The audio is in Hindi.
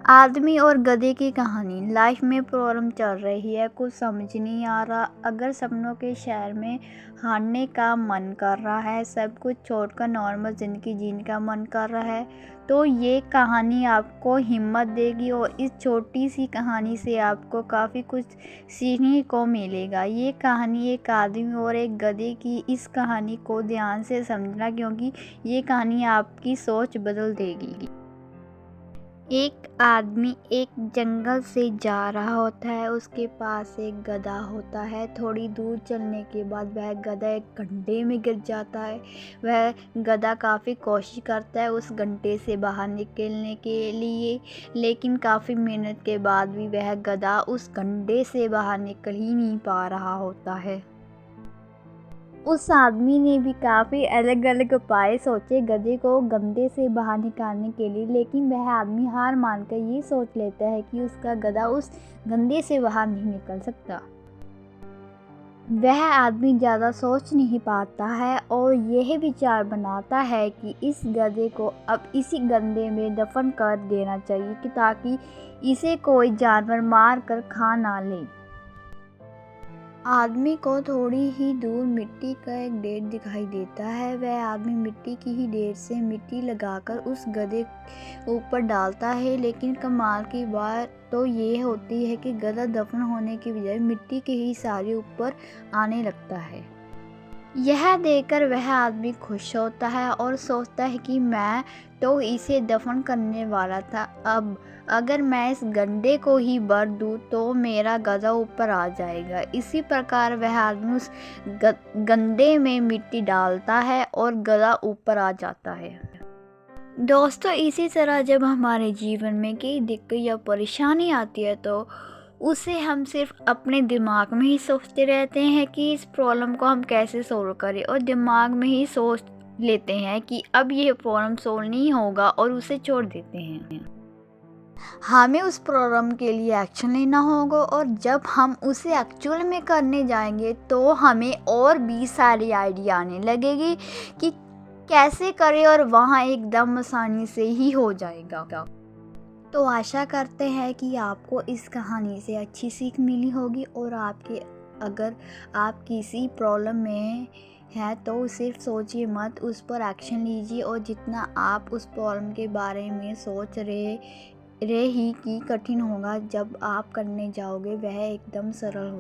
आदमी और गधे की कहानी। लाइफ में प्रॉब्लम चल रही है, कुछ समझ नहीं आ रहा। अगर सपनों के शहर में हारने का मन कर रहा है, सब कुछ छोड़कर नॉर्मल ज़िंदगी जीने का मन कर रहा है, तो ये कहानी आपको हिम्मत देगी और इस छोटी सी कहानी से आपको काफ़ी कुछ सीखने को मिलेगा। ये कहानी एक आदमी और एक गधे की। इस कहानी को ध्यान से समझना, क्योंकि ये कहानी आपकी सोच बदल देगी। एक आदमी एक जंगल से जा रहा होता है। उसके पास एक गधा होता है। थोड़ी दूर चलने के बाद वह गधा एक गड्ढे में गिर जाता है। वह गधा काफ़ी कोशिश करता है उस गड्ढे से बाहर निकलने के लिए, लेकिन काफ़ी मेहनत के बाद भी वह गधा उस गड्ढे से बाहर निकल ही नहीं पा रहा होता है। उस आदमी ने भी काफ़ी अलग अलग उपाय सोचे गधे को गड्ढे से बाहर निकालने के लिए, लेकिन वह आदमी हार मानकर ये सोच लेता है कि उसका गधा उस गड्ढे से बाहर नहीं निकल सकता। वह आदमी ज़्यादा सोच नहीं पाता है और यह विचार बनाता है कि इस गधे को अब इसी गड्ढे में दफन कर देना चाहिए, कि ताकि इसे कोई जानवर मार कर खा ना ले। आदमी को थोड़ी ही दूर मिट्टी का एक ढेर दिखाई देता है। वह आदमी मिट्टी की ही ढेर से मिट्टी लगाकर उस गधे ऊपर डालता है, लेकिन कमाल की बात तो ये होती है कि गधा दफन होने की बजाय मिट्टी के ही सारे ऊपर आने लगता है। यह देखकर वह आदमी खुश होता है और सोचता है कि मैं तो इसे दफन करने वाला था, अब अगर मैं इस गड्ढे को ही भर दूँ तो मेरा गधा ऊपर आ जाएगा। इसी प्रकार वह आदमी उस गड्ढे में मिट्टी डालता है और गधा ऊपर आ जाता है। दोस्तों, इसी तरह जब हमारे जीवन में कई दिक्कत या परेशानी आती है, तो उसे हम सिर्फ अपने दिमाग में ही सोचते रहते हैं कि इस प्रॉब्लम को हम कैसे सोल्व करें, और दिमाग में ही सोच लेते हैं कि अब ये प्रॉब्लम सोल्व नहीं होगा और उसे छोड़ देते हैं। हमें उस प्रॉब्लम के लिए एक्शन लेना होगा, और जब हम उसे एक्चुअल में करने जाएंगे तो हमें और भी सारी आइडिया आने लगेगी कि कैसे करें, और वहाँ एकदम आसानी से ही हो जाएगा। तो आशा करते हैं कि आपको इस कहानी से अच्छी सीख मिली होगी, और अगर आप किसी प्रॉब्लम में हैं तो सिर्फ सोचिए मत, उस पर एक्शन लीजिए। और जितना आप उस प्रॉब्लम के बारे में सोच रहे ही कि कठिन होगा, जब आप करने जाओगे वह एकदम सरल होगा।